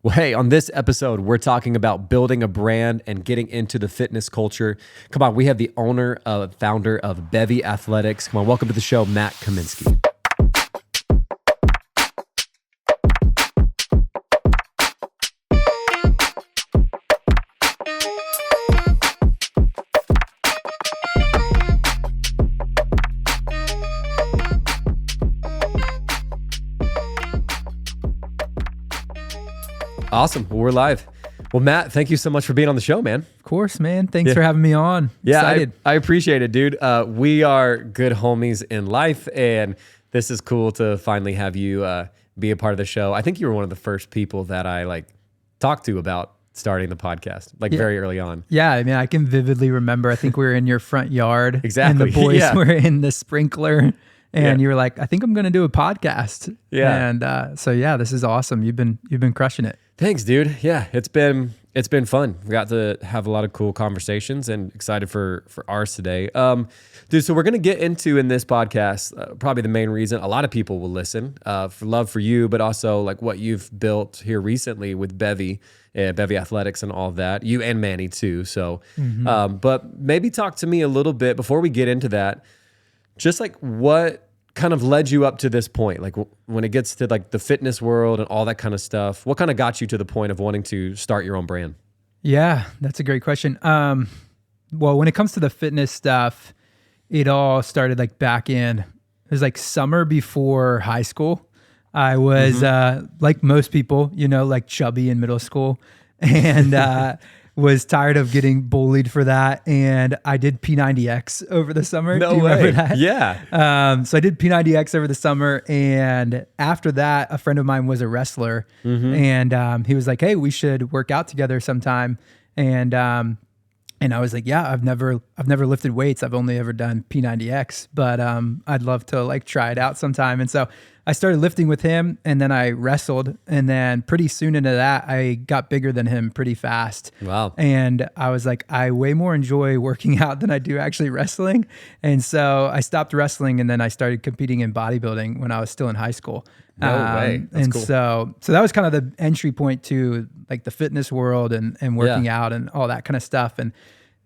Well, hey, on this episode, we're talking about building a brand and getting into the fitness culture. Come on, we have the founder of Bevy Athletics. Come on, welcome to the show, Matt Cummiskey. Awesome. Well, we're live. Well, Matt, thank you so much for being on the show, man. Of course, man. Thanks for having me on. Excited. I appreciate it, dude. We are good homies in life, and this is cool to finally have you be a part of the show. I think you were one of the first people that I talked to about starting the podcast, very early on. Yeah, I mean, I can vividly remember. I think we were in your front yard. Exactly. And the boys were in the sprinkler. And you were like, I think I'm going to do a podcast. Yeah. And so this is awesome. You've been crushing it. Thanks, dude. Yeah, it's been fun. We got to have a lot of cool conversations and excited for ours today. Dude, so we're going to get into in this podcast, probably the main reason a lot of people will listen, for love for you, but also like what you've built here recently with Bevy Athletics and all of that. You and Manny too. So, but maybe talk to me a little bit before we get into that, just like what kind of led you up to this point? Like when it gets to like the fitness world and all that kind of stuff, what kind of got you to the point of wanting to start your own brand? Yeah, that's a great question. Well, when it comes to the fitness stuff, it all started back it was summer before high school. I was like most people, chubby in middle school, and was tired of getting bullied for that. And I did P90X over the summer. No Do you way. remember that? Yeah. So I did P90X over the summer. And after that, a friend of mine was a wrestler. And he was like, hey, we should work out together sometime. And I was like, yeah, I've never lifted weights. I've only ever done P90X, but I'd love to try it out sometime. And so I started lifting with him, and then I wrestled, and then pretty soon into that, I got bigger than him pretty fast. Wow. And I was like, I way more enjoy working out than I do actually wrestling. And so I stopped wrestling, and then I started competing in bodybuilding when I was still in high school. No way. That's cool. So that was kind of the entry point to the fitness world and working out and all that kind of stuff.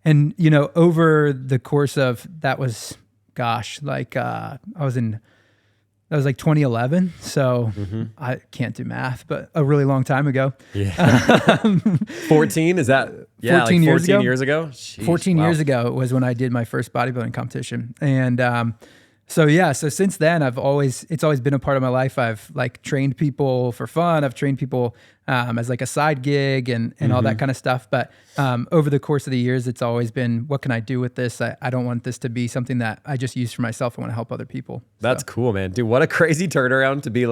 And over the course of that was, that was 2011. So I can't do math, but a really long time ago. Yeah. 14, is that? Yeah, 14 years ago. 14 years ago? Jeez, 14 wow. years ago was when I did my first bodybuilding competition. And, so since then it's always been a part of my life. I've trained people for fun. I've trained people as a side gig and all that kind of stuff. But over the course of the years, it's always been, what can I do with this? I don't want this to be something that I just use for myself. I want to help other people. That's cool, man. Dude, what a crazy turnaround to be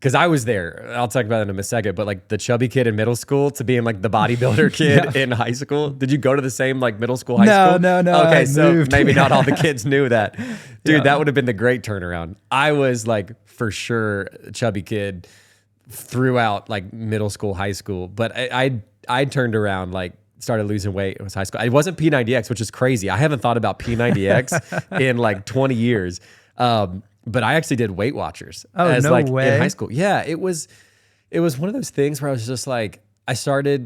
because I was there. I'll talk about it in a second, but the chubby kid in middle school to being the bodybuilder kid in high school. Did you go to the same middle school, high school? No. Okay, so maybe not all the kids knew that. Dude, that would have been the great turnaround. I was for sure a chubby kid throughout middle school, high school, but I turned around started losing weight. It was high school. It wasn't P90X, which is crazy. I haven't thought about P90X in 20 years. But I actually did Weight Watchers way. In high school. Yeah, it was one of those things where I was just I started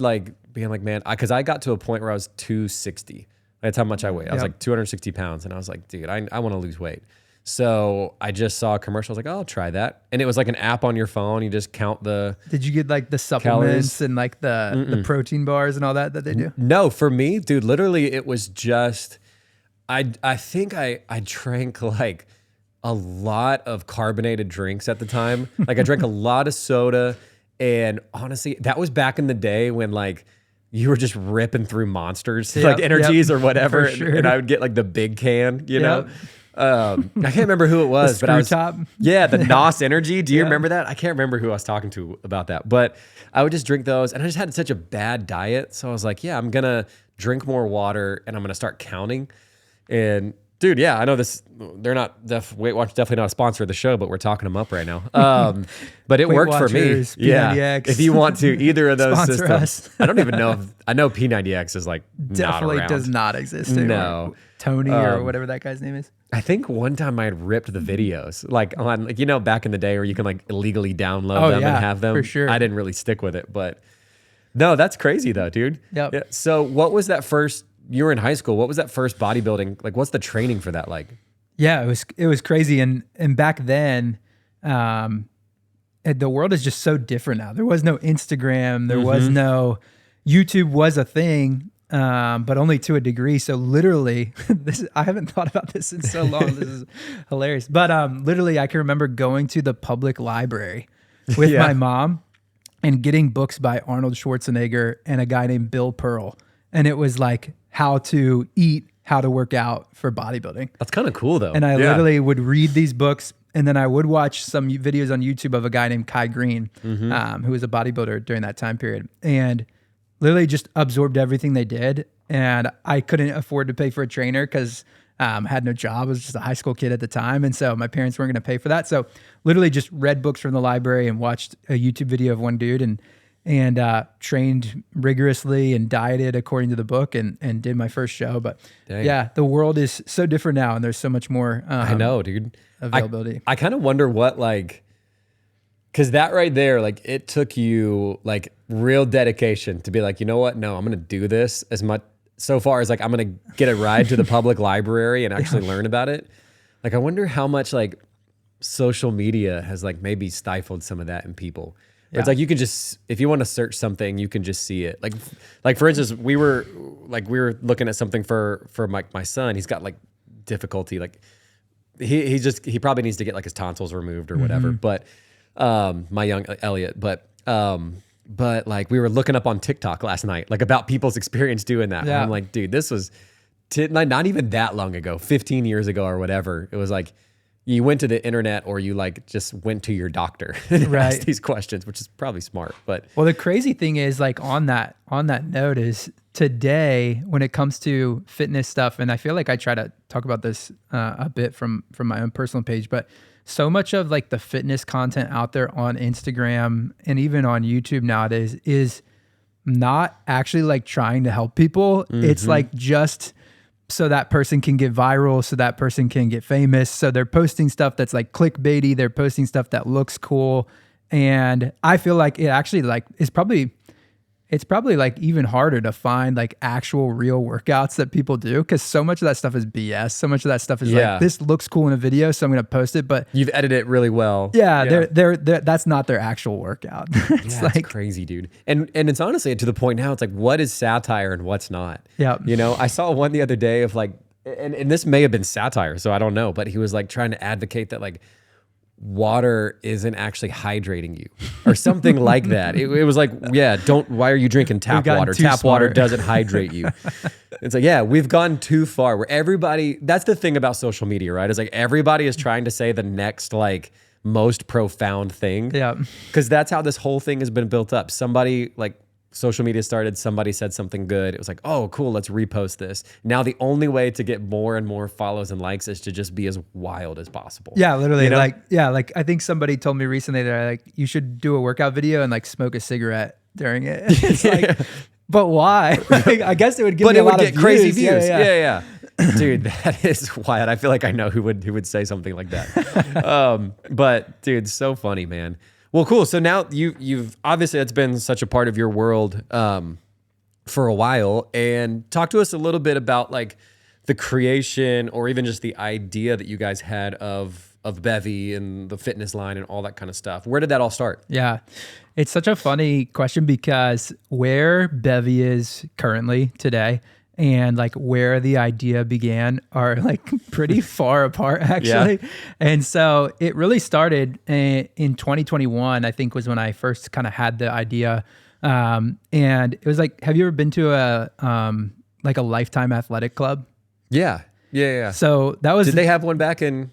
being man, because I got to a point where I was 260. That's how much I weighed. I was 260 pounds, and I was like, dude, I want to lose weight. So I just saw a commercial. I was like, oh, I'll try that. And it was an app on your phone. You just count the Did you get the supplements and the protein bars and all that they do? No, for me, dude, literally it was just, I think I drank a lot of carbonated drinks at the time. I drank a lot of soda, and honestly, that was back in the day when you were just ripping through Monsters, energies or whatever. Sure. And I would get the big can, you know? I can't remember who it was, but I was, top. Yeah, the NOS Energy. Do you remember that? I can't remember who I was talking to about that, but I would just drink those, and I just had such a bad diet. So I was like, I'm going to drink more water, and I'm going to start counting. And dude, yeah, I know this. They're not Weight Watchers, definitely not a sponsor of the show, but we're talking them up right now. But it worked for me. P90X. Yeah, if you want to, either of those Sponsor systems. I don't even know. I know P90X is definitely not around. does not exist anymore. No, Tony or whatever that guy's name is. I think one time I had ripped the videos, like on, like, you know, back in the day where you can like illegally download them and have them. For sure. I didn't really stick with it, but no, that's crazy though, dude. Yep. Yeah. So what was that first, you were in high school, what was that first bodybuilding? Like, what's the training for that like? Yeah, it was crazy. And back then, the world is just so different now. There was no Instagram. There was no, YouTube was a thing, but only to a degree. So literally, I haven't thought about this in so long. This is hilarious. But literally, I can remember going to the public library with my mom and getting books by Arnold Schwarzenegger and a guy named Bill Pearl. And it was like how to eat, how to work out for bodybuilding. That's kind of cool though. And I literally would read these books, and then I would watch some videos on YouTube of a guy named Kai Green, who was a bodybuilder during that time period, and literally just absorbed everything they did. And I couldn't afford to pay for a trainer because I had no job. I was just a high school kid at the time. And so my parents weren't going to pay for that. So literally just read books from the library and watched a YouTube video of one dude and trained rigorously and dieted according to the book and did my first show. But yeah, the world is so different now, and there's so much more I know, dude. Availability. I kind of wonder what, like, because that right there, like, it took you like real dedication to be like, you know what? No, I'm going to do this as much so far as like, I'm going to get a ride to the public library and actually learn about it. Like, I wonder how much like social media has like maybe stifled some of that in people. It's like, you can just, if you want to search something, you can just see it. Like for instance, we were looking at something for my son. He's got like difficulty. Like he probably needs to get like his tonsils removed or whatever. But my young Elliot, but like we were looking up on TikTok last night, like about people's experience doing that. And I'm like, dude, this was not even that long ago, 15 years ago or whatever. It was like, you went to the internet or you like just went to your doctor and asked these questions, which is probably smart. But well, the crazy thing is, like, on that note, is today when it comes to fitness stuff, and I feel like I try to talk about this a bit from my own personal page, but so much of like the fitness content out there on Instagram and even on YouTube nowadays is not actually like trying to help people. It's like just so that person can get viral, so that person can get famous. So they're posting stuff that's like clickbaity. They're posting stuff that looks cool. And I feel like it actually like it's probably like even harder to find like actual real workouts that people do, because so much of that stuff is BS. So much of that stuff is like, this looks cool in a video, so I'm going to post it. But you've edited it really well. Yeah, they're that's not their actual workout. It's like crazy, dude. And it's honestly to the point now, it's like, what is satire and what's not? Yeah. You know, I saw one the other day of like, and this may have been satire, so I don't know, but he was like trying to advocate that like water isn't actually hydrating you or something like that. It was like, why are you drinking tap water? Tap water doesn't hydrate you. It's like, we've gone too far where everybody, that's the thing about social media, right? It's like everybody is trying to say the next like most profound thing. Yeah. Because that's how this whole thing has been built up. Somebody like social media started, somebody said something good. It was like, oh, cool, let's repost this. Now the only way to get more and more follows and likes is to just be as wild as possible. Yeah, literally. You know? Like I think somebody told me recently that like you should do a workout video and like smoke a cigarette during it. It's like, but why? Like, I guess it would give me a lot of crazy views. Yeah. Dude, that is wild. I feel like I know who would say something like that. But dude, so funny, man. Well, cool. So now you've obviously that's been such a part of your world for a while. And talk to us a little bit about like the creation or even just the idea that you guys had of Bevy and the fitness line and all that kind of stuff. Where did that all start? Yeah, it's such a funny question because where Bevy is currently today and like where the idea began are like pretty far apart actually. Yeah. And so it really started in 2021, I think was when I first kind of had the idea. And it was like, have you ever been to like a Lifetime Athletic Club? Yeah. So that was, did they have one back in,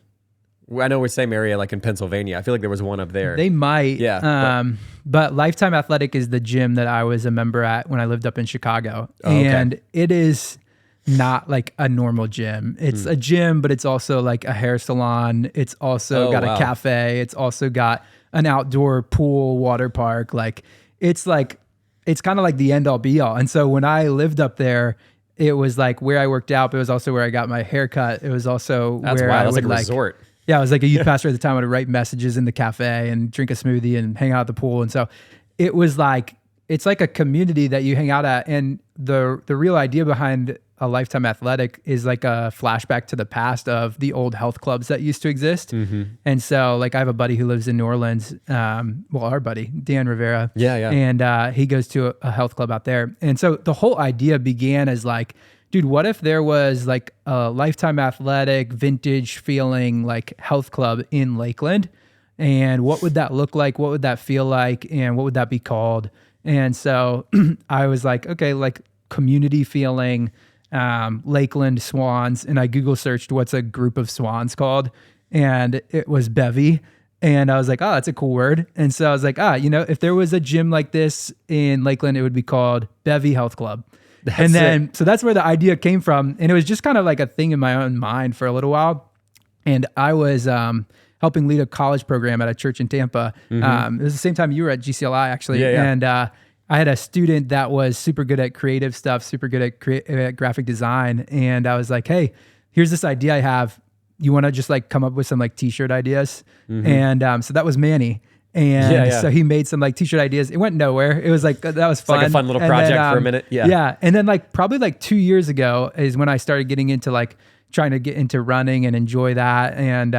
I know we're same area, like in Pennsylvania. I feel like there was one up there. They might. Yeah. But Lifetime Athletic is the gym that I was a member at when I lived up in Chicago. And it is not like a normal gym. It's a gym, but it's also like a hair salon. It's also got a cafe. It's also got an outdoor pool, water park. Like it's kind of like the end all be all. And so when I lived up there, it was like where I worked out, but it was also where I got my haircut. It was also That's where wild. I That's would like a resort. Yeah, I was like a youth pastor at the time. I would write messages in the cafe and drink a smoothie and hang out at the pool. And so it was like, it's like a community that you hang out at. And the real idea behind a Lifetime Athletic is like a flashback to the past of the old health clubs that used to exist. And so like I have a buddy who lives in New Orleans. Well, our buddy, Dan Rivera. Yeah. And he goes to a health club out there. And so the whole idea began as like, dude, what if there was like a Lifetime Athletic vintage feeling like health club in Lakeland? And what would that look like? What would that feel like? And what would that be called? And so I was like, okay, like community feeling, Lakeland Swans. And I Google searched what's a group of swans called, and it was Bevy. And I was like, oh, that's a cool word. And so I was like, if there was a gym like this in Lakeland, it would be called Bevy Health Club. So that's where the idea came from. And it was just kind of like a thing in my own mind for a little while. And I was helping lead a college program at a church in Tampa. It was the same time you were at GCLI, actually. And I had a student that was super good at creative stuff, super good at graphic design. And I was like, hey, here's this idea I have. You want to just like come up with some like t-shirt ideas? And so that was Manny. And so he made some like t-shirt ideas. It went nowhere. It was like, that was fun. It's like a fun little project for a minute. Yeah. And then like probably like 2 years ago is when I started getting into like trying to get into running and enjoy that. And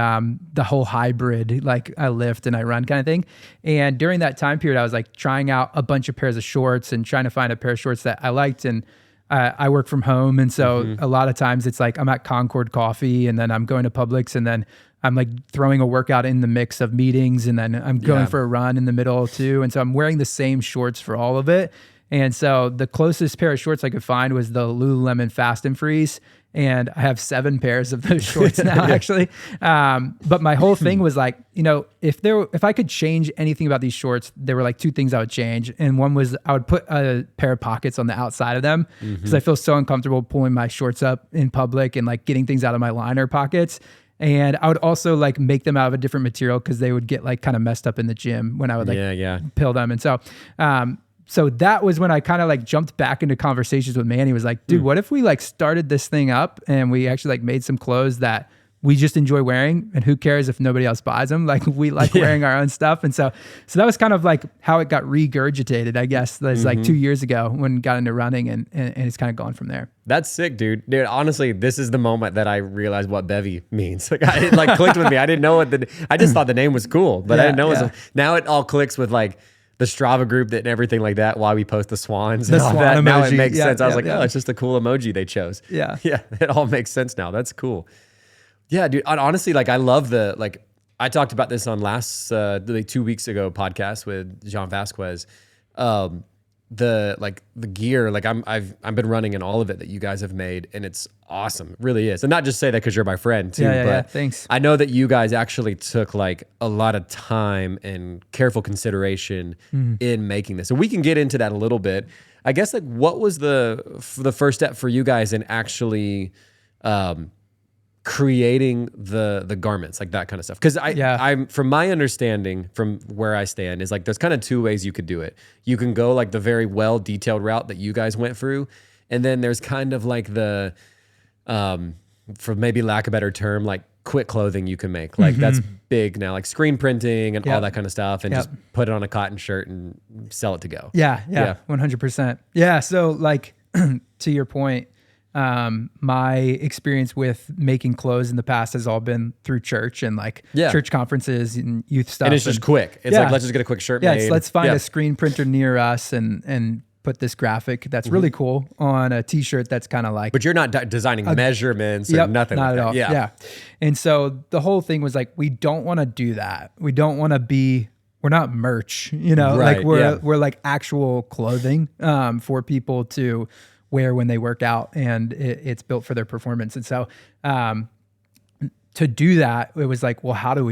the whole hybrid, like I lift and I run kind of thing. And during that time period, I was like trying out a bunch of pairs of shorts and trying to find a pair of shorts that I liked. And I work from home. And so a lot of times it's like I'm at Concord Coffee and then I'm going to Publix and then I'm like throwing a workout in the mix of meetings and then I'm going for a run in the middle too. And so I'm wearing the same shorts for all of it. And so the closest pair of shorts I could find was the Lululemon Fast and Freeze. And I have 7 pairs of those shorts now, actually. But my whole thing was like, if I could change anything about these shorts, there were like 2 things I would change. And one was I would put a pair of pockets on the outside of them because I feel so uncomfortable pulling my shorts up in public and like getting things out of my liner pockets. And I would also like make them out of a different material because they would get like kind of messed up in the gym when I would like pill them. And so, so that was when I kind of like jumped back into conversations with Manny. Was like, dude, what if we like started this thing up and we actually like made some clothes that we just enjoy wearing, and who cares if nobody else buys them? Like we like wearing our own stuff. And so that was kind of like how it got regurgitated, I guess. That's like 2 years ago when got into running, and it's kind of gone from there. That's sick, dude. Dude, honestly, this is the moment that I realized what Bevy means. Like it like clicked with me. I didn't know I just thought the name was cool, but I didn't know now it all clicks with like the Strava group and everything like that, why we post the swans and all that. Emoji. Now it makes sense. I was like, oh, it's just a cool emoji they chose. Yeah. Yeah. It all makes sense now. That's cool. Yeah, dude. Honestly, like I love I talked about this on last 2 weeks ago podcast with Jean Vasquez. The gear, like I've been running in all of it that you guys have made, and it's awesome. It really is. And not just say that because you're my friend too, but thanks. I know that you guys actually took like a lot of time and careful consideration in making this. So we can get into that a little bit. I guess like what was the first step for you guys in actually creating the garments, like that kind of stuff? Because I'm from my understanding, from where I stand, is like there's kind of 2 ways you could do it. You can go like the very well detailed route that you guys went through, and then there's kind of like the for maybe lack of a better term, like quick clothing you can make. Like that's big now, like screen printing and all that kind of stuff, and just put it on a cotton shirt and sell it to go. Yeah 100%. Yeah, so like to your point, my experience with making clothes in the past has all been through church and like church conferences and youth stuff. And it's just quick. It's like, let's just get a quick shirt made. Let's find a screen printer near us and put this graphic that's really cool on a t-shirt that's kind of like... But you're not designing measurements or nothing not like at all. that. Yeah. And so the whole thing was like, we don't want to do that. We don't want to be... We're not merch, Right, like we're like actual clothing for people to wear when they work out, and it's built for their performance. And so to do that, it was like, well, how do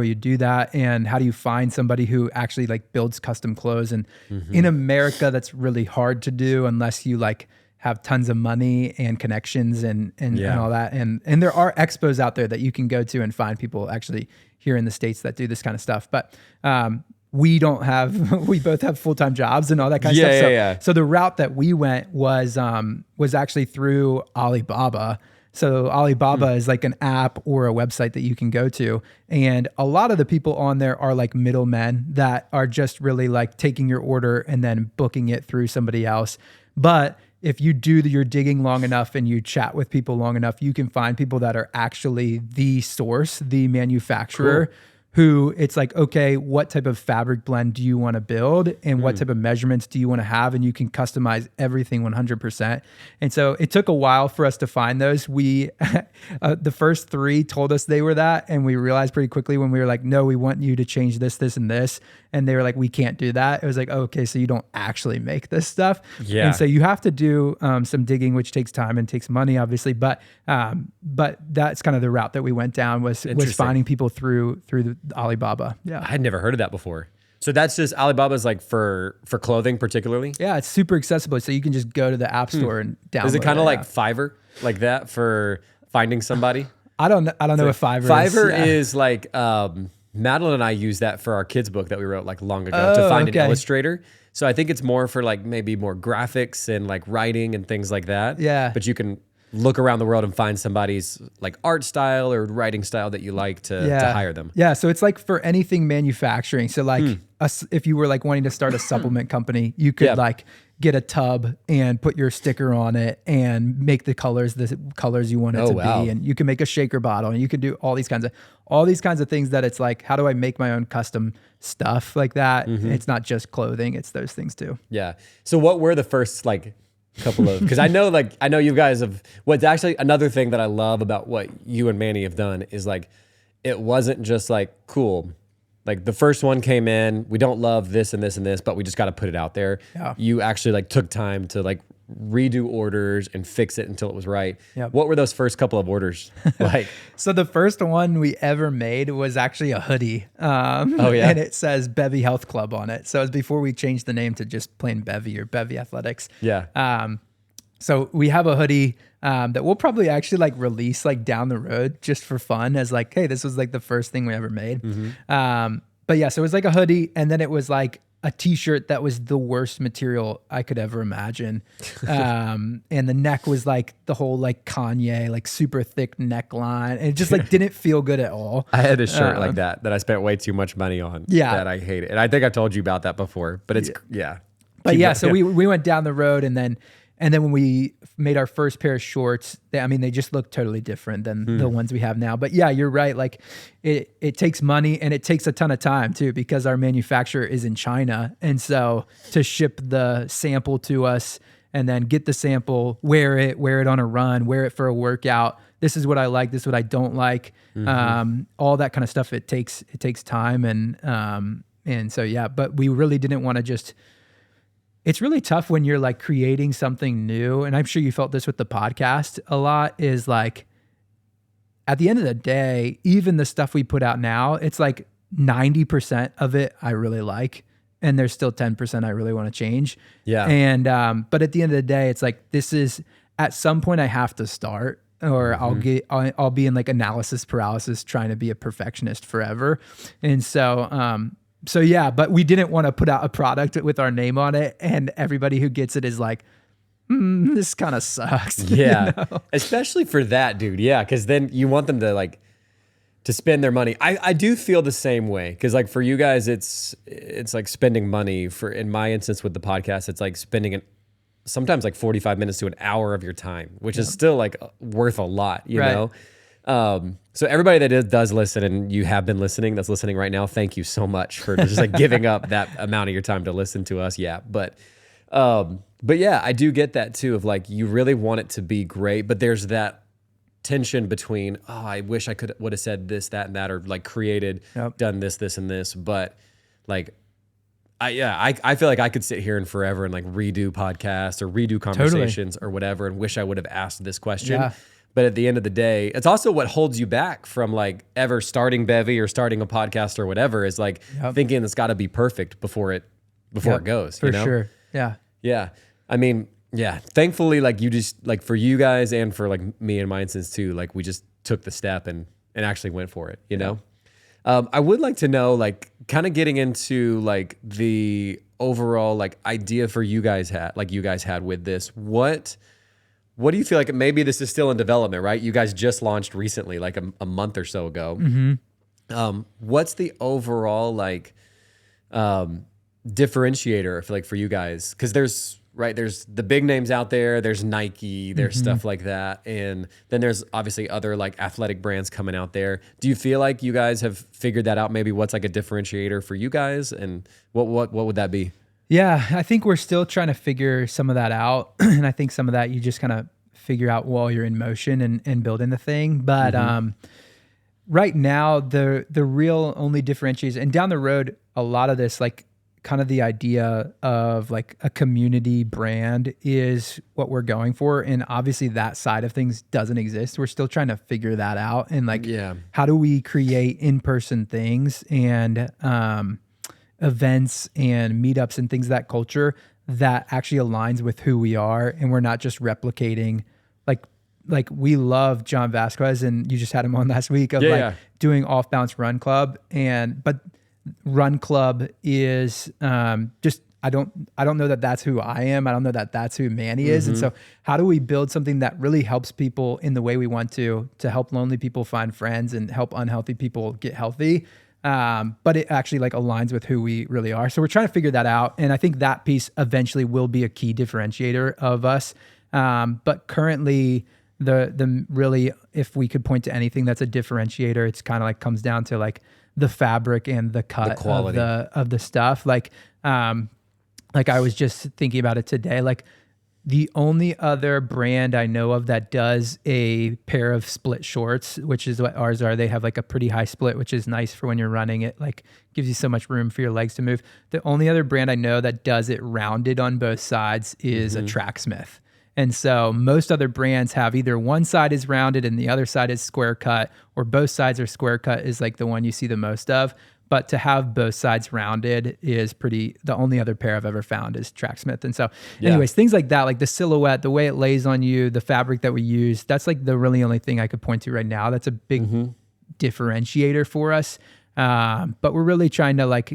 you do that? And how do you find somebody who actually like builds custom clothes? And in America, that's really hard to do unless you like have tons of money and connections and all that. And there are expos out there that you can go to and find people actually here in the States that do this kind of stuff. But we don't have, we both have full-time jobs and all that kind of stuff. So the route that we went was actually through Alibaba. So Alibaba is like an app or a website that you can go to. And a lot of the people on there are like middlemen that are just really like taking your order and then booking it through somebody else. But if you do your digging long enough and you chat with people long enough, you can find people that are actually the source, the manufacturer, who it's like, okay, what type of fabric blend do you want to build and what type of measurements do you want to have? And you can customize everything 100%. And so it took a while for us to find those. We, the first 3 told us they were that. And we realized pretty quickly when we were like, no, we want you to change this, this, and this. And they were like, we can't do that. It was like, oh, okay, so you don't actually make this stuff. Yeah. And so you have to do some digging, which takes time and takes money, obviously. But that's kind of the route that we went down was finding people through the Alibaba. Yeah. I had never heard of that before. So that's just Alibaba's like for clothing particularly? Yeah, it's super accessible. So you can just go to the app store and download it. Is it kind of like Fiverr, like that for finding somebody? I don't know what Fiverr is. Fiverr is like, Madeline and I used that for our kids book that we wrote like long ago to find an illustrator. So I think it's more for like maybe more graphics and like writing and things like that. Yeah. But you can look around the world and find somebody's like art style or writing style that you like to hire them. Yeah. So it's like for anything manufacturing. So like if you were like wanting to start a supplement company, you could like get a tub and put your sticker on it and make the colors you want it to be. And you can make a shaker bottle and you can do all these kinds of things that it's like, how do I make my own custom stuff like that? It's not just clothing, it's those things too. Yeah. So what were the first like couple of, because I know you guys have, what's actually another thing that I love about what you and Manny have done is like, it wasn't just like, cool, like the first one came in, we don't love this and this and this, but we just got to put it out there. Yeah. You actually like took time to like redo orders and fix it until it was right. Yep. What were those first couple of orders like? So the first one we ever made was actually a hoodie. And it says Bevy Health Club on it. So it was before we changed the name to just plain Bevy or Bevy Athletics. Yeah. So we have a hoodie that we'll probably actually like release like down the road just for fun as like, hey, this was like the first thing we ever made. But yeah, so it was like a hoodie and then it was like a t-shirt that was the worst material I could ever imagine. And the neck was like the whole like Kanye, like super thick neckline. And it just like didn't feel good at all. I had a shirt like that I spent way too much money on. Yeah. That I hate it. And I think I told you about that before, but it's, But yeah, so we went down the road and then when we made our first pair of shorts, they just look totally different than the ones we have now. But yeah, you're right. Like it takes money and it takes a ton of time too, because our manufacturer is in China. And so to ship the sample to us and then get the sample, wear it on a run, wear it for a workout. This is what I like. This is what I don't like. All that kind of stuff. It takes time. And so, yeah, but we really didn't want to just, it's really tough when you're like creating something new. And I'm sure you felt this with the podcast a lot, is like at the end of the day, even the stuff we put out now, it's like 90% of it I really like. And there's still 10% I really want to change. Yeah. And, but at the end of the day, it's like, this is at some point I have to start, or I'll be in like analysis paralysis trying to be a perfectionist forever. And so yeah, but we didn't want to put out a product with our name on it and everybody who gets it is like, this kind of sucks. Yeah. You know? Especially for that, dude. Yeah. Cause then you want them to like, to spend their money. I do feel the same way. Cause like for you guys, it's like spending money. For in my instance with the podcast, it's like spending sometimes like 45 minutes to an hour of your time, which is still like worth a lot, you know? So everybody that does listen, and you have been listening, that's listening right now, thank you so much for just like giving up that amount of your time to listen to us. Yeah. But yeah, I do get that too, of like, you really want it to be great, but there's that tension between, oh, I wish I would have said this, that, and that, or like created, done this, and this. But like, I feel like I could sit here and forever and like redo podcasts or redo conversations or whatever, and wish I would have asked this question. Yeah. But at the end of the day, it's also what holds you back from like ever starting Bevy or starting a podcast or whatever, is like thinking it's got to be perfect before it goes. For sure. Yeah. Yeah. I mean, yeah. Thankfully, like you just like for you guys and for like me and my instance too, like we just took the step and actually went for it, you know? I would like to know, like, kind of getting into like the overall like idea for you guys had with this. What do you feel like? Maybe this is still in development, right? You guys just launched recently, like a month or so ago. What's the overall like differentiator for you guys? Because there's the big names out there. There's Nike, there's stuff like that, and then there's obviously other like athletic brands coming out there. Do you feel like you guys have figured that out? Maybe what's like a differentiator for you guys, and what would that be? Yeah, I think we're still trying to figure some of that out, and I think some of that you just kind of figure out while you're in motion and building the thing. But right now, the real only differentiators, and down the road, a lot of this like kind of the idea of like a community brand is what we're going for. And obviously that side of things doesn't exist. We're still trying to figure that out. And like, how do we create in-person things and events and meetups and things of that culture that actually aligns with who we are. And we're not just replicating like we love John Vasquez, and you just had him on last week of doing Off Balance Run Club. But Run Club is just, I don't know that that's who I am. I don't know that that's who Manny is. And so how do we build something that really helps people in the way we want to help lonely people find friends and help unhealthy people get healthy? But it actually like aligns with who we really are. So we're trying to figure that out. And I think that piece eventually will be a key differentiator of us. But currently the really, if we could point to anything that's a differentiator, it's kind of like comes down to like the fabric and the cut of the stuff. Like I was just thinking about it today, like the only other brand I know of that does a pair of split shorts, which is what ours are. They have like a pretty high split, which is nice for when you're running. It like gives you so much room for your legs to move. The only other brand I know that does it rounded on both sides is a Tracksmith. And so most other brands have either one side is rounded and the other side is square cut, or both sides are square cut is like the one you see the most of. But to have both sides rounded is the only other pair I've ever found is Tracksmith. And so anyways, things like that, like the silhouette, the way it lays on you, the fabric that we use, that's like the really only thing I could point to right now. That's a big differentiator for us. But we're really trying to like,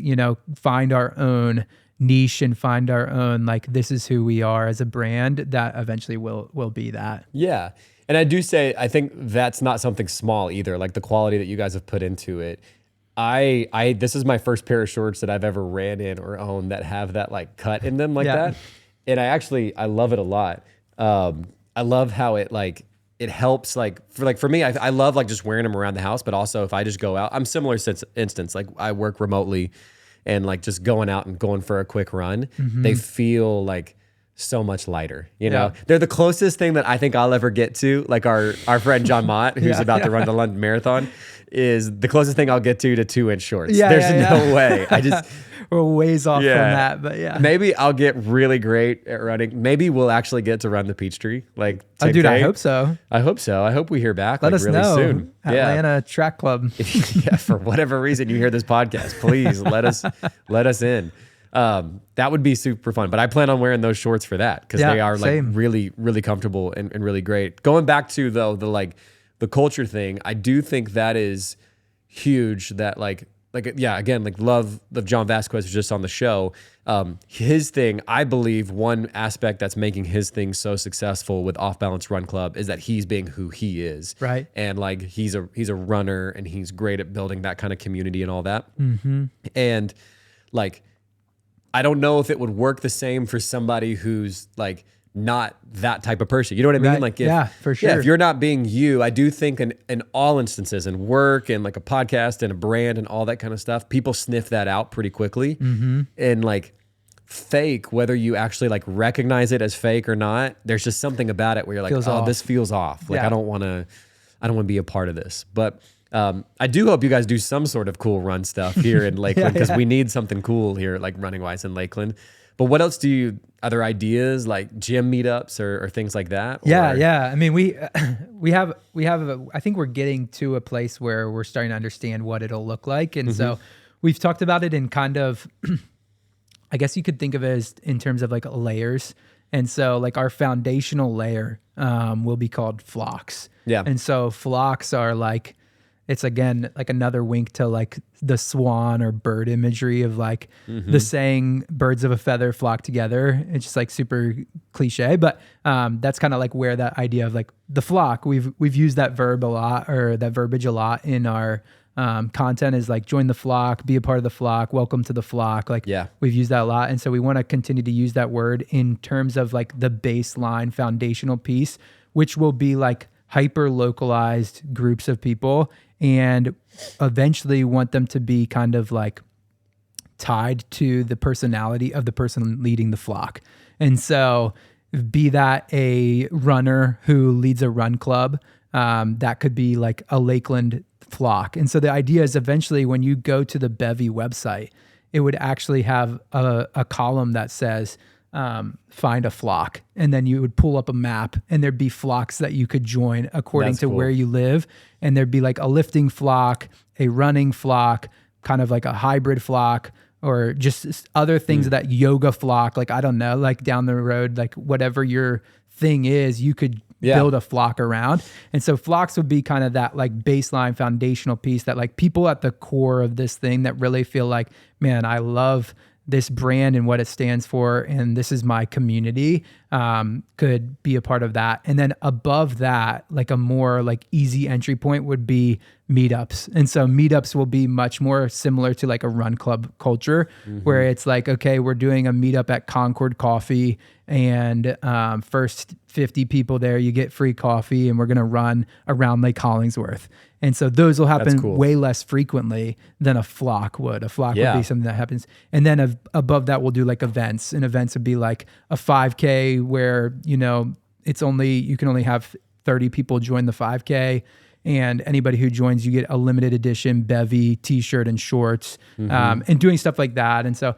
find our own niche and find our own, like, this is who we are as a brand that eventually will be that. Yeah. And I do say, I think that's not something small either. Like the quality that you guys have put into it. This is my first pair of shorts that I've ever ran in or owned that have that like cut in them like that. And I love it a lot. I love how it helps for me, I love like just wearing them around the house, but also if I just go out, I'm similar instance, like I work remotely and like just going out and going for a quick run, they feel like so much lighter, you know? They're the closest thing that I think I'll ever get to, like our friend John Mott, who's about to run the London Marathon, is the closest thing I'll get to 2-inch shorts. There's no way. We're ways off from that, but maybe I'll get really great at running. Maybe we'll actually get to run the Peachtree. Like, dude, I hope so. I hope so. I hope we hear back. Let us really know. Soon. Atlanta Track Club. For whatever reason you hear this podcast, please let us in. That would be super fun. But I plan on wearing those shorts for that because they are like really, really comfortable and really great. Going back to though the culture thing, I do think that is huge. That again, like love of John Vasquez was just on the show. His thing, I believe one aspect that's making his thing so successful with Off Balance Run Club is that he's being who he is. Right. And like, he's a runner and he's great at building that kind of community and all that. And like, I don't know if it would work the same for somebody who's like not that type of person. You know what I mean? Right. Like, for sure. If you're not being you, I do think in all instances, in work and like a podcast and a brand and all that kind of stuff, people sniff that out pretty quickly. And like fake, whether you actually like recognize it as fake or not, there's just something about it where you're like, this feels off. Like I don't want to be a part of this. But I do hope you guys do some sort of cool run stuff here in Lakeland because we need something cool here, like running wise in Lakeland. But what else other ideas like gym meetups or things like that? Yeah. I mean, we have I think we're getting to a place where we're starting to understand what it'll look like. And so we've talked about it in kind of, I guess you could think of it as in terms of like layers. And so like our foundational layer will be called flocks. Yeah. And so flocks are like, it's again like another wink to like the swan or bird imagery of like the saying birds of a feather flock together. It's just like super cliche, but that's kind of like where that idea of like the flock, we've used that verb a lot, or that verbiage a lot in our content, is like join the flock, be a part of the flock, welcome to the flock. Like we've used that a lot. And so we want to continue to use that word in terms of like the baseline foundational piece, which will be like hyper localized groups of people, and eventually want them to be kind of like tied to the personality of the person leading the flock. And so be that a runner who leads a run club, that could be like a Lakeland flock. And so the idea is eventually when you go to the Bevy website, it would actually have a column that says, find a flock. And then you would pull up a map and there'd be flocks that you could join according to where you live. And there'd be like a lifting flock, a running flock, kind of like a hybrid flock, or just other things, that yoga flock. Like, I don't know, like down the road, like whatever your thing is, you could build a flock around. And so flocks would be kind of that like baseline foundational piece that like people at the core of this thing that really feel like, man, I love this brand and what it stands for, and this is my community, could be a part of that. And then above that, like a more like easy entry point would be meetups. And so meetups will be much more similar to like a run club culture, where it's like, okay, we're doing a meetup at Concord Coffee, and first 50 people there, you get free coffee, and we're going to run around Lake Hollingsworth. And so those will happen way less frequently than a flock would. A flock would be something that happens. And then above that, we'll do like events. And events would be like a 5K where, you know, you can only have 30 people join the 5K. And anybody who joins, you get a limited edition Bevy t-shirt and shorts, and doing stuff like that. And so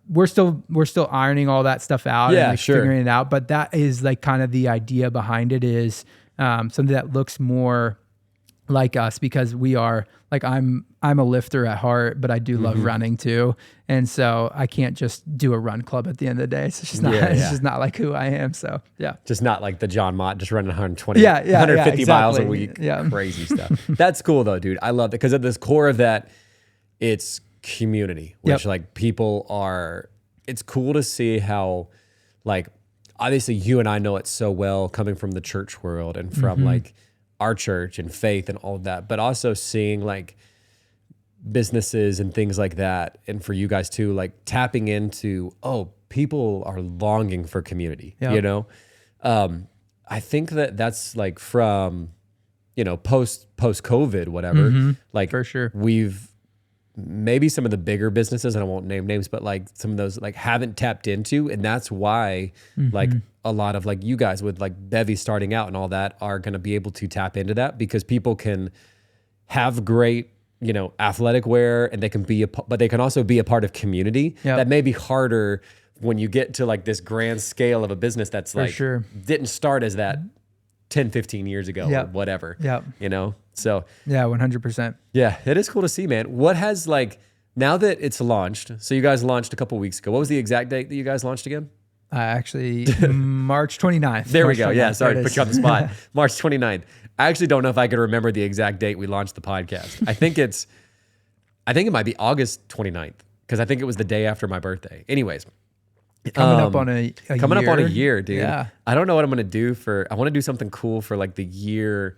we're still ironing all that stuff out and like figuring it out. But that is like kind of the idea behind it, is something that looks more like us, because we are like, I'm a lifter at heart, but I do love running too. And so I can't just do a run club at the end of the day. It's just not, it's just not like who I am. So just not like the John Mott, just running 150 miles a week. Crazy stuff. That's cool though, dude. I love it because at this core of that, it's community, which like people are, it's cool to see how, like, obviously you and I know it so well coming from the church world and from like our church and faith and all of that, but also seeing like businesses and things like that. And for you guys too, like tapping into, people are longing for community, you know? I think that's like from, you know, post COVID, whatever, like for sure. We've maybe some of the bigger businesses, and I won't name names, but like some of those like haven't tapped into. And that's why like a lot of like you guys with like Bevy starting out and all that are going to be able to tap into that, because people can have great, you know, athletic wear, and they can be, but they can also be a part of community that may be harder when you get to like this grand scale of a business that's like didn't start as that 10, 15 years ago or whatever, you know? So 100%. Yeah, it is cool to see, man. What has like, now that it's launched, so you guys launched a couple weeks ago. What was the exact date that you guys launched again? Actually, March 29th. There we go. Yeah, sorry to put you on the spot. March 29th. I actually don't know if I could remember the exact date we launched the podcast. I think it might be August 29th, because I think it was the day after my birthday. Anyways. Coming up on a year, dude. Yeah. I don't know what I'm going to do I want to do something cool for like the year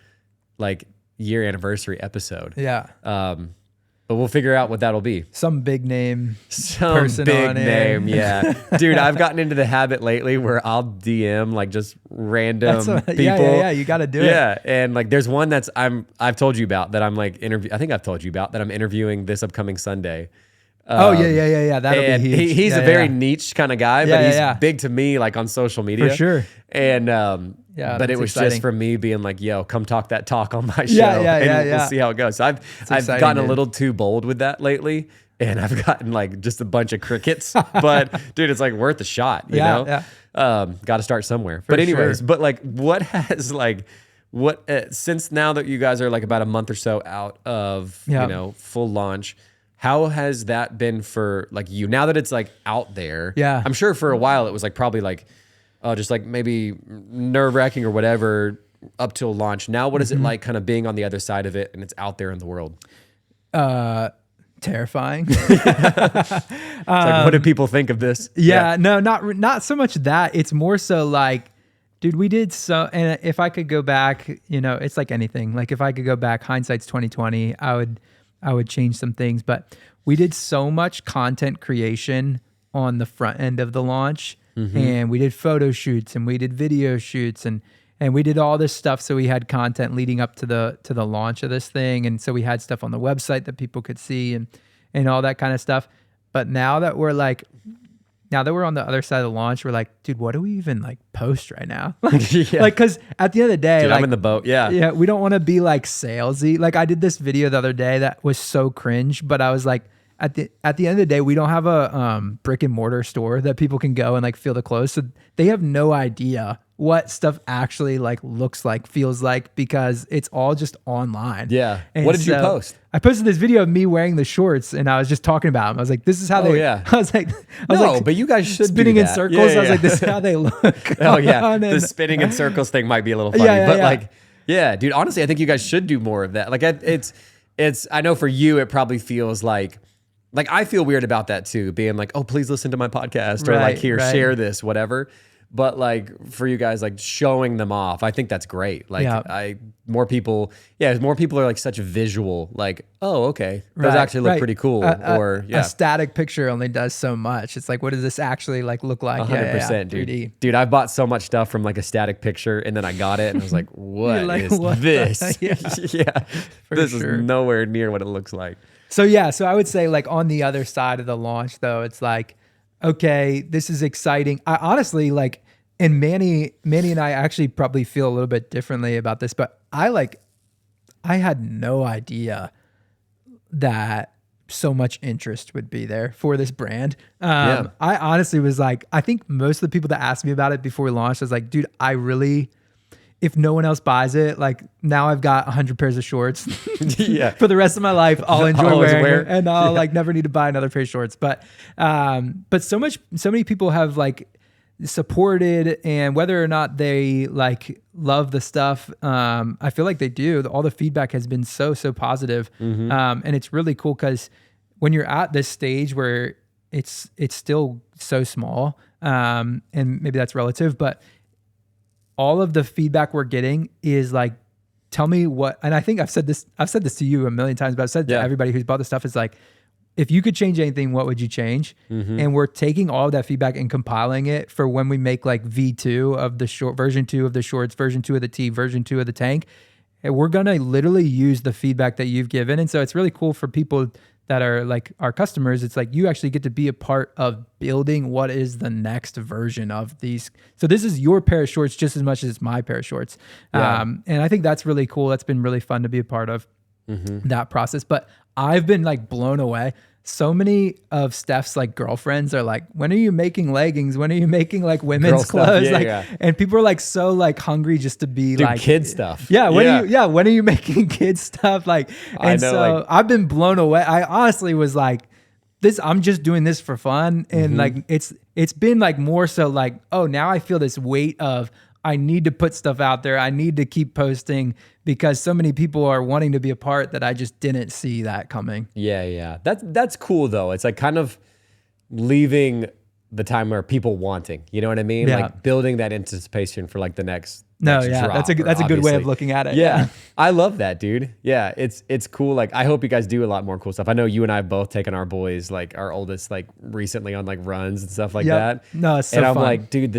anniversary episode. Yeah. But we'll figure out what that'll be. Some big name. Yeah. Dude, I've gotten into the habit lately where I'll DM like just random people. Yeah. You got to do it. Yeah. And like there's one I've told you about that I'm like I think I've told you about that I'm interviewing this upcoming Sunday. That'll be huge. He's a very niche kind of guy, but he's big to me like on social media. For sure. And but it was exciting. Just from me being like, yo, come talk that talk on my show. And we'll see how it goes. So I've gotten a little too bold with that lately, and I've gotten like just a bunch of crickets. But dude, it's like worth a shot, you know? Got to start somewhere. But anyways, but like what has like since now that you guys are like about a month or so out of you know, full launch, how has that been for like you now that it's like out there? Yeah. I'm sure for a while it was like probably like, just like maybe nerve wracking or whatever, up till launch. Now, what is it like kind of being on the other side of it and it's out there in the world? Terrifying. It's like, what do people think of this? No, not so much that. It's more so like, dude, we did so, and if I could go back, it's like anything. Like if I could go back, hindsight's 2020, I would change some things, but we did so much content creation on the front end of the launch, and we did photo shoots and we did video shoots and we did all this stuff. So we had content leading up to the launch of this thing. And so we had stuff on the website that people could see and all that kind of stuff. But now that we're on the other side of the launch, we're like, dude, what do we even like post right now? Like, cause at the end of the day, dude, like, I'm in the boat. Yeah. We don't want to be like salesy. Like I did this video the other day that was so cringe, but I was like, at the end of the day, we don't have a brick and mortar store that people can go and like feel the clothes. So they have no idea what stuff actually like looks like, feels like, because it's all just online. Yeah. And what did you post? I posted this video of me wearing the shorts and I was just talking about them. I was like, this is how I was like, but you guys should spinning do in that. circles. Yeah. I was like, this is how they look. Oh yeah. The spinning in circles thing might be a little funny, like, yeah, dude, honestly, I think you guys should do more of that. Like it's, I know for you, it probably feels like I feel weird about that too, being like, oh, please listen to my podcast or like here, share this, whatever. But like for you guys, like showing them off, I think that's great. Like more people are like such a visual, like, oh, okay, those actually look pretty cool. A static picture only does so much. It's like, what does this actually like look like? 100%, dude. 3D. Dude, I bought so much stuff from like a static picture, and then I got it, and I was like, what is this? This is nowhere near what it looks like. So I would say like on the other side of the launch though, it's like, okay, this is exciting. I honestly like, and Manny and I actually probably feel a little bit differently about this, but I had no idea that so much interest would be there for this brand. I honestly was like, I think most of the people that asked me about it before we launched, I was like, dude, if no one else buys it, like now I've got 100 pairs of shorts for the rest of my life. I'll enjoy wearing it, and I'll like never need to buy another pair of shorts. But so many people have like supported, and whether or not they like love the stuff, I feel like they do. All the feedback has been so positive. And it's really cool because when you're at this stage where it's still so small, and maybe that's relative, but all of the feedback we're getting is like, tell me what, and I think I've said this to you a million times, but I've said to everybody who's bought the stuff, is like, if you could change anything, what would you change? And we're taking all of that feedback and compiling it for when we make like V2 of the short, version 2 of the shorts, version 2 of the tee, version 2 of the tank. And we're going to literally use the feedback that you've given. And so it's really cool for people that are like our customers. It's like you actually get to be a part of building what is the next version of these. So this is your pair of shorts just as much as it's my pair of shorts. And I think that's really cool. That's been really fun to be a part of that process. But I've been like blown away. So many of Steph's like girlfriends are like, when are you making leggings? When are you making like women's clothes? And people are like so like hungry just to be like kid stuff. When are you making kid stuff? Like, and so I've been blown away. I honestly was like, I'm just doing this for fun. And like, it's been like more so like, oh, now I feel this weight of, I need to put stuff out there. I need to keep posting because so many people are wanting to be a part that I just didn't see that coming. Yeah. That's cool though. It's like kind of leaving the time where people wanting, you know what I mean? Yeah. Like building that anticipation for like the next drop, that's a good way of looking at it. Yeah. I love that, dude. Yeah. It's cool. Like I hope you guys do a lot more cool stuff. I know you and I have both taken our boys, like our oldest, like recently on like runs and stuff like that. No, it's so and I'm fun. like, dude,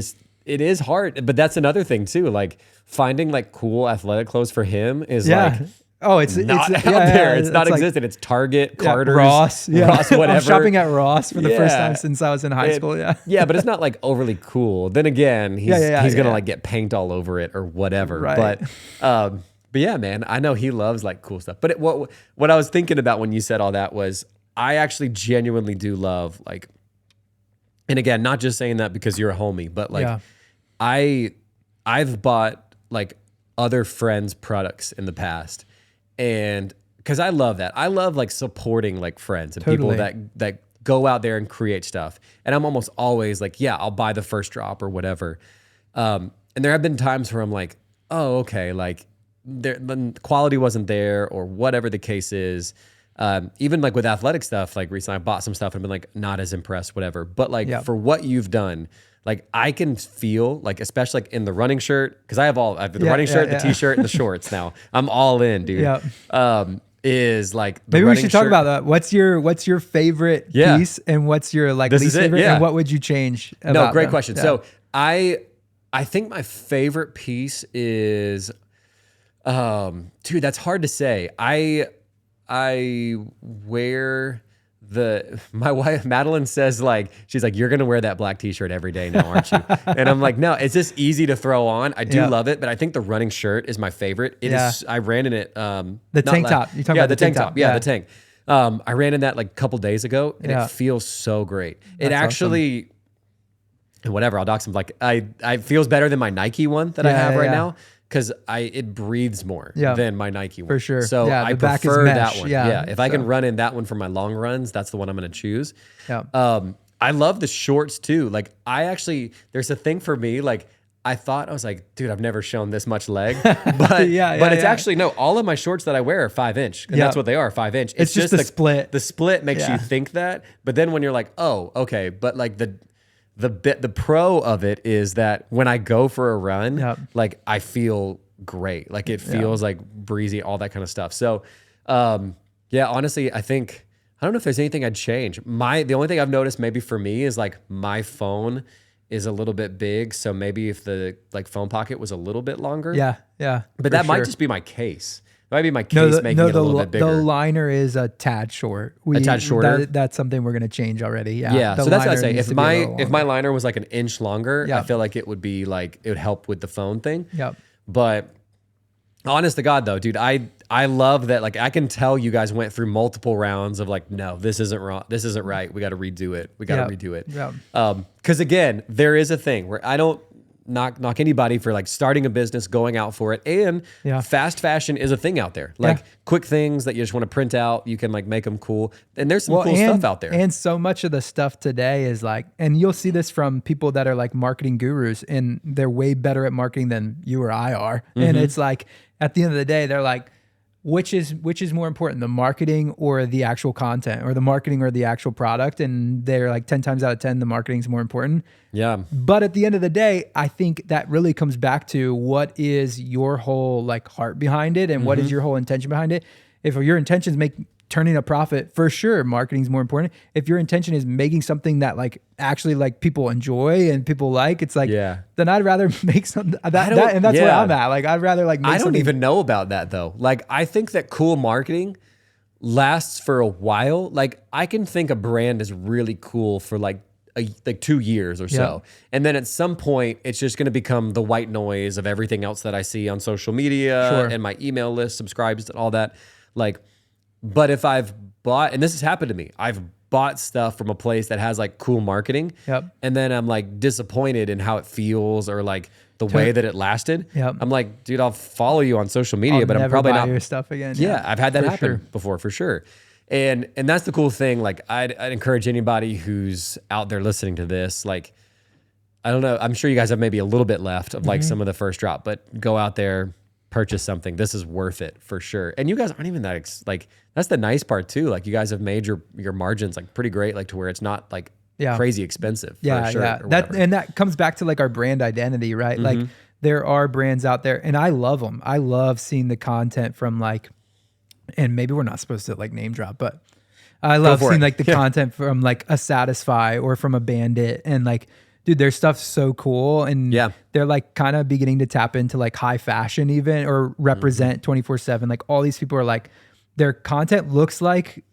it is hard, but that's another thing too. Like finding like cool athletic clothes for him is like, it's not out there. It's not existent. Like, it's Target, Carter's, Ross, whatever. I'm shopping at Ross for the first time since I was in high school. But it's not like overly cool. Then again, he's gonna like get paint all over it or whatever. Right. But yeah, man, I know he loves like cool stuff. But what I was thinking about when you said all that was, I actually genuinely do love like, and again, not just saying that because you're a homie, but like I've bought like other friends' products in the past. And because I love that. I love like supporting like friends and people that go out there and create stuff. And I'm almost always like, I'll buy the first drop or whatever. And there have been times where I'm like, oh, okay, like the quality wasn't there or whatever the case is. Even like with athletic stuff, like recently I bought some stuff and been like not as impressed, whatever. But like for what you've done, like I can feel like, especially like in the running shirt, because I have the running shirt, the t-shirt, and the shorts now. I'm all in, dude. Is like the maybe we should talk shirt. about that. What's your favorite piece, and what's your like least favorite, and what would you change about No, great them? question. So I think my favorite piece is, dude, that's hard to say. I wear my wife, Madeline says like, she's like, you're going to wear that black t-shirt every day now, aren't you? And I'm like, no, it's just easy to throw on. I do love it, but I think the running shirt is my favorite. It is, I ran in it. The tank top. You're talking about the tank top. Yeah, the tank. I ran in that like a couple days ago and it feels so great. It actually, whatever, I'll dock some, like I feels better than my Nike one that I have right now. Because it breathes more than my Nike one. For sure. So I prefer that one. Yeah. If I can run in that one for my long runs, that's the one I'm going to choose. Yeah. I love the shorts too. Like there's a thing for me, like I was like, dude, I've never shown this much leg. But it's actually, no, all of my shorts that I wear are 5-inch. And that's what they are, 5-inch. It's just the split. The split makes you think that. But then when you're like, oh, okay. But like the pro of it is that when I go for a run, like I feel great. Like it feels like breezy, all that kind of stuff. So, honestly, I don't know if there's anything I'd change. The only thing I've noticed maybe for me is like my phone is a little bit big. So maybe if the like phone pocket was a little bit longer. Yeah. But that might just be my case. It might be my case making it a little bit bigger. The liner is a tad short. A tad shorter? That's something we're going to change already. Yeah. So that's what I say. If my liner was like an inch longer, I feel like it would be like, it would help with the phone thing. Yep. But honest to God though, dude, I love that. Like I can tell you guys went through multiple rounds of like, no, this isn't wrong. This isn't right. We got to redo it. We got to redo it. Yeah. Cause again, there is a thing where I don't knock anybody for like starting a business, going out for it. And fast fashion is a thing out there. Like quick things that you just want to print out. You can like make them cool. And there's some cool stuff out there. And so much of the stuff today is like, and you'll see this from people that are like marketing gurus, and they're way better at marketing than you or I are. And it's like, at the end of the day, they're like, which is more important, the marketing or the actual content, or the marketing or the actual product? And they're like 10 times out of 10, the marketing is more important. Yeah. But at the end of the day, I think that really comes back to what is your whole like heart behind it, and what is your whole intention behind it. If your intention is turning a profit, for sure, marketing is more important. If your intention is making something that like actually like people enjoy and people like, it's like, then I'd rather make something and that's where I'm at. Like I'd rather like make I don't even know about that though. Like I think that cool marketing lasts for a while. Like I can think a brand is really cool for like 2 years or so. And then at some point it's just going to become the white noise of everything else that I see on social media and my email list, subscribes and all that. Like, but if I've bought, and this has happened to me, I've bought stuff from a place that has like cool marketing, and then I'm like disappointed in how it feels or like the way that it lasted. I'm like, dude, I'll follow you on social media, but I'm probably not your stuff again. Yeah, I've had that happen before for sure. And that's the cool thing. Like I'd encourage anybody who's out there listening to this, like, I don't know, I'm sure you guys have maybe a little bit left of like some of the first drop, but go out there, purchase something. This is worth it for sure. And you guys aren't even that like, that's the nice part too. Like you guys have made your margins like pretty great, like to where it's not like crazy expensive. That comes back to like our brand identity, right? Like there are brands out there, and I love them. I love seeing the content from like, and maybe we're not supposed to like name drop, but I love seeing like the content from like a Satisfy or from a Bandit, and like, dude, their stuff's so cool. And they're like kind of beginning to tap into like high fashion even, or represent 24/7. Like all these people are like, their content looks like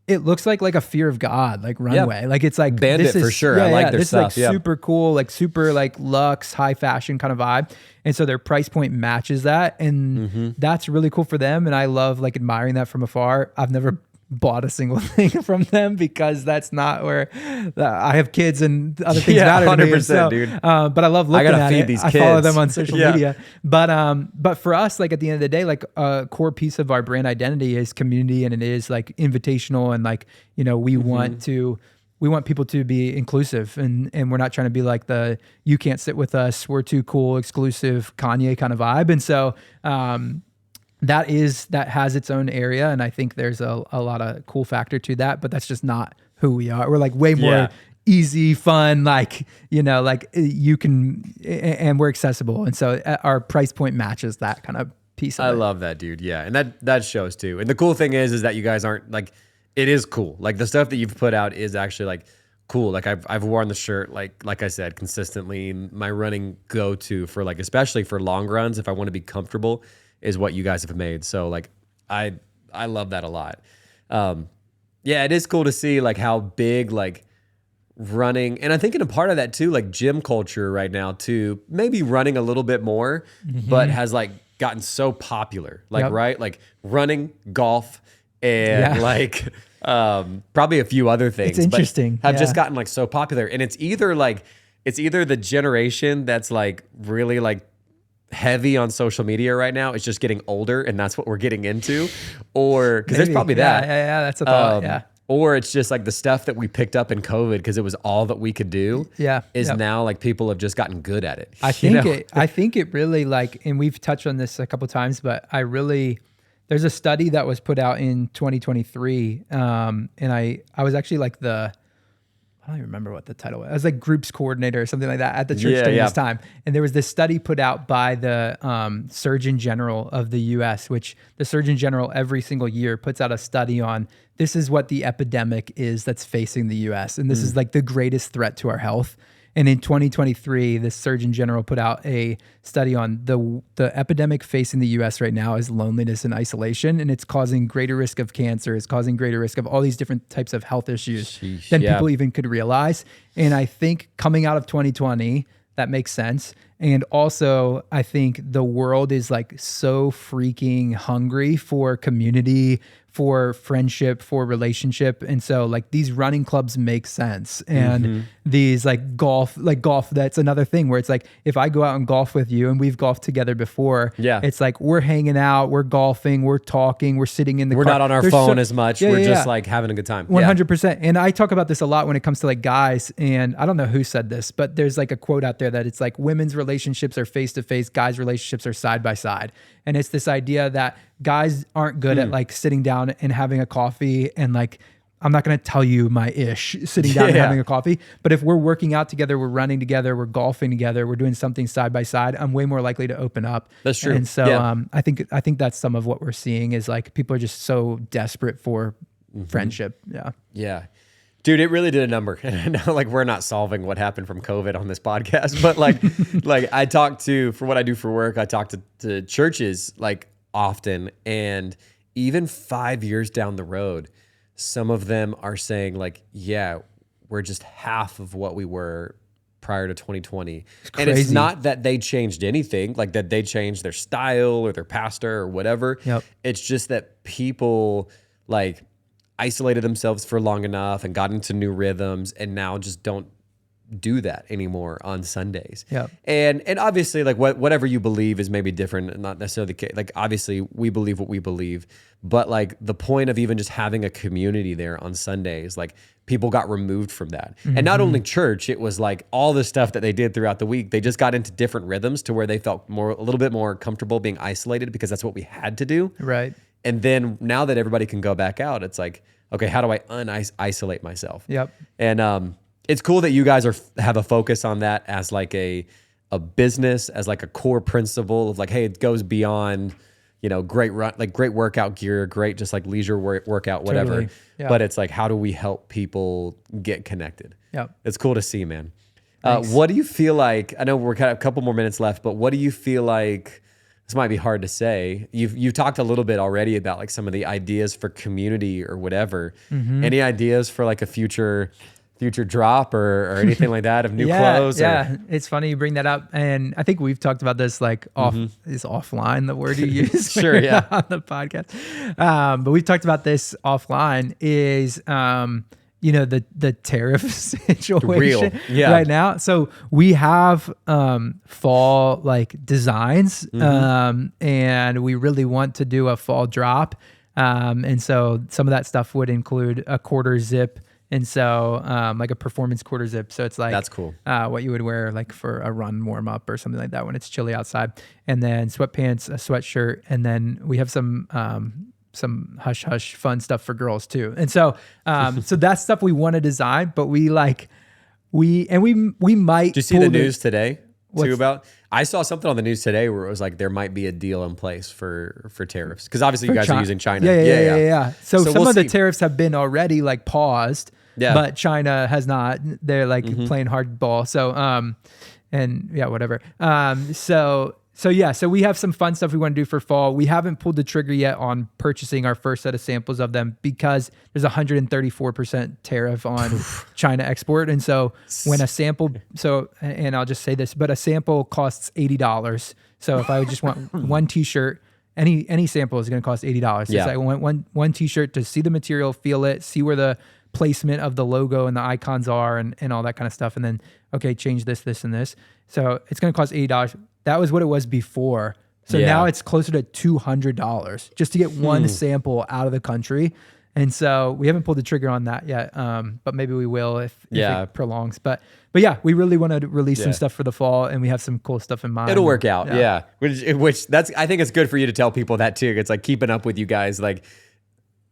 a Fear of God, like runway. Like it's like Bandit for sure. I like their stuff. This is like super cool, like super like luxe, high fashion kind of vibe. And so their price point matches that. And that's really cool for them. And I love like admiring that from afar. I've never bought a single thing from them because that's not where I have kids and other things matter to me. 100%, so, dude. But I love looking at feed it. These kids. I follow them on social media. But for us, like at the end of the day, like a core piece of our brand identity is community, and it is like invitational, and like, you know, we want to we want people to be inclusive, and we're not trying to be like the you can't sit with us, we're too cool, exclusive Kanye kind of vibe. And so that has its own area, and I think there's a lot of cool factor to that, but that's just not who we are. We're like way more easy, fun, like, you know, like you can, and we're accessible, and so our price point matches that kind of piece of it. I love that, dude. Yeah, and that shows too. And the cool thing is that you guys aren't like, it is cool. Like the stuff that you've put out is actually like cool. Like I've worn the shirt like I said consistently. My running go to for like, especially for long runs, if I want to be comfortable, is what you guys have made. So like I love that a lot. Yeah, it is cool to see like how big like running, and I think in a part of that too, like gym culture right now too, maybe running a little bit more, but has like gotten so popular. Like right, like running, golf, and like probably a few other things. It's interesting. But have just gotten like so popular, and it's either the generation that's like really like heavy on social media right now. It's just getting older, and that's what we're getting into, or because there's probably that. Yeah, that's a thought. Or it's just like the stuff that we picked up in COVID because it was all that we could do. Now like people have just gotten good at it. I think it really like, and we've touched on this a couple of times, but there's a study that was put out in 2023. And I was actually like I don't even remember what the title was. I was like groups coordinator or something like that at the church during this time. And there was this study put out by the Surgeon General of the US, which the Surgeon General every single year puts out a study on, this is what the epidemic is that's facing the US. And this is like the greatest threat to our health. And in 2023, the Surgeon General put out a study on the epidemic facing the US right now is loneliness and isolation, and it's causing greater risk of cancer, it's causing greater risk of all these different types of health issues than people even could realize. And I think coming out of 2020, that makes sense. And also, I think the world is like so freaking hungry for community, for friendship, for relationship. And so like these running clubs make sense. And these like golf, that's another thing where it's like, if I go out and golf with you, and we've golfed together before, it's like, we're hanging out, we're golfing, we're talking, we're sitting in the car. We're not on our phone as much. We're just like having a good time. 100%. And I talk about this a lot when it comes to like guys, and I don't know who said this, but there's like a quote out there that it's like women's relationships are face to face, guys' relationships are side by side. And it's this idea that guys aren't good at like sitting down and having a coffee and like, I'm not going to tell you my ish sitting down and having a coffee, but if we're working out together, we're running together, we're golfing together, we're doing something side by side, I'm way more likely to open up. That's true. And so I think that's some of what we're seeing is like people are just so desperate for friendship. Yeah. Dude, it really did a number. And I know like we're not solving what happened from COVID on this podcast, but like I talk to, for what I do for work, I talk to churches like often, and even 5 years down the road, some of them are saying like, yeah, we're just half of what we were prior to 2020. And it's not that they changed anything, like that they changed their style or their pastor or whatever. It's just that people like isolated themselves for long enough and got into new rhythms, and now just don't do that anymore on Sundays. And obviously like whatever you believe is maybe different, not necessarily the case. Like obviously we believe what we believe, but like the point of even just having a community there on Sundays, like people got removed from that. And not only church, it was like all the stuff that they did throughout the week. They just got into different rhythms to where they felt a little bit more comfortable being isolated because that's what we had to do. Right. And then now that everybody can go back out, it's like, okay, how do I isolate myself? And it's cool that you guys have a focus on that as like a business, as like a core principle of like, hey, it goes beyond, you know, great run, like great workout gear, great just like leisure workout, whatever. Totally. But it's like, how do we help people get connected? It's cool to see, man. Thanks. What do you feel like? I know we're kind of a couple more minutes left, but what do you feel like? This might be hard to say. You've talked a little bit already about like some of the ideas for community or whatever. Any ideas for like a future drop or anything like that of new clothes? It's funny you bring that up, and I think we've talked about this like offline, the word you use on the podcast. But we've talked about this offline is you know, the tariff situation right now. So we have fall like designs and we really want to do a fall drop. And so some of that stuff would include a quarter zip And so like a performance quarter zip. So it's like, that's cool. What you would wear like for a run warm up or something like that when it's chilly outside. And then sweatpants, a sweatshirt. And then we have some hush hush fun stuff for girls too. And so, so that's stuff we want to design, but we might. Did you see the news today too about? I saw something on the news today where it was like there might be a deal in place for tariffs because obviously you guys are using China. Yeah. So some of the tariffs have been already like paused, but China has not. They're like playing hardball. So and yeah, whatever. So we have some fun stuff we want to do for fall. We haven't pulled the trigger yet on purchasing our first set of samples of them because there's 134% tariff on China export. And so when a sample, and I'll just say this, but a sample costs $80. So if I would just want one t-shirt, any sample is going to cost $80. So I want one t-shirt to see the material, feel it, see where the placement of the logo and the icons are and all that kind of stuff. And then, okay, change this, and this. So it's going to cost $80. That was what it was before. So now it's closer to $200 just to get one sample out of the country. And so we haven't pulled the trigger on that yet. But maybe we will if it prolongs. But yeah, we really want to release some stuff for the fall and we have some cool stuff in mind. It'll work out. Yeah. Which that's, I think it's good for you to tell people that too. It's like keeping up with you guys. Like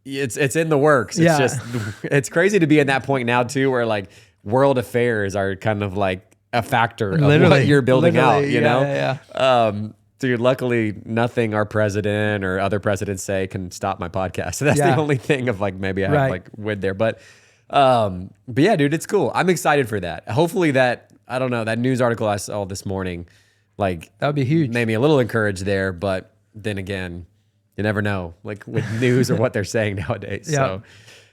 it's in the works. It's just, it's crazy to be in that point now too, where like world affairs are kind of like a factor of what you're building out, you know? Dude, luckily nothing our president or other presidents say can stop my podcast. So that's the only thing of like, maybe I have like wood there, but yeah, dude, it's cool. I'm excited for that. Hopefully that, I don't know, that news article I saw this morning, like that would be huge. Made me a little encouraged there, but then again, you never know like with news or what they're saying nowadays. So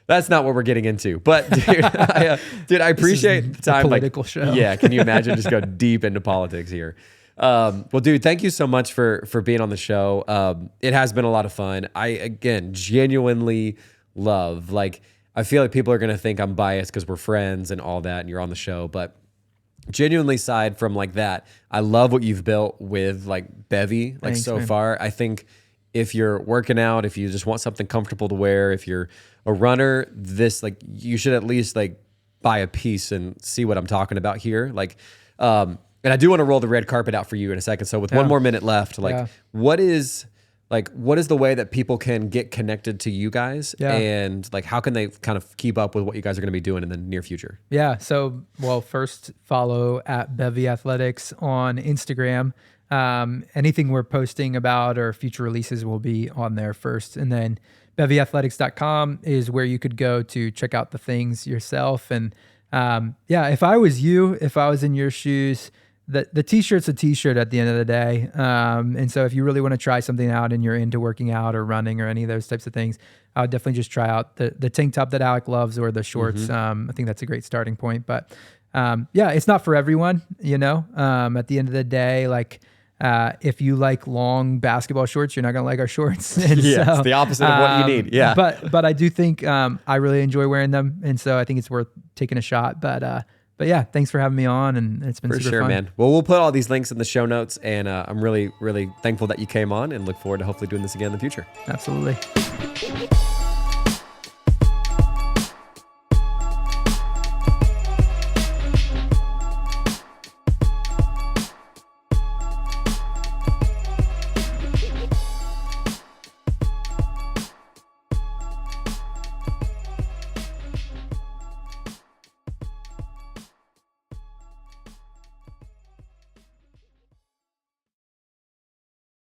that's not what we're getting into, but dude, I appreciate the time. Political show. Yeah. Can you imagine just go deep into politics here? Well, dude, thank you so much for being on the show. It has been a lot of fun. I, again, genuinely love, like, I feel like people are going to think I'm biased because we're friends and all that and you're on the show, but genuinely aside from like that, I love what you've built with like Bevy, like Thanks, so man. Far. I think if you're working out, if you just want something comfortable to wear, if you're a runner, this like you should at least like buy a piece and see what I'm talking about here. Like, and I do want to roll the red carpet out for you in a second. So with 1 more minute left, like what is the way that people can get connected to you guys and like how can they kind of keep up with what you guys are going to be doing in the near future? Yeah. So, well, first follow at Bevy Athletics on Instagram. Anything we're posting about or future releases will be on there first. And then bevyathletics.com is where you could go to check out the things yourself. And if I was you, if I was in your shoes, the t-shirt's a t-shirt at the end of the day. And so if you really want to try something out and you're into working out or running or any of those types of things, I would definitely just try out the tank top that Alec loves or the shorts. I think that's a great starting point. But it's not for everyone, you know. At the end of the day, like if you like long basketball shorts, you're not gonna like our shorts. And it's the opposite of what you need. Yeah. But I do think I really enjoy wearing them, and so I think it's worth taking a shot. But yeah, thanks for having me on, and it's been super fun. Man. Well, we'll put all these links in the show notes, and I'm really, really thankful that you came on, and look forward to hopefully doing this again in the future. Absolutely.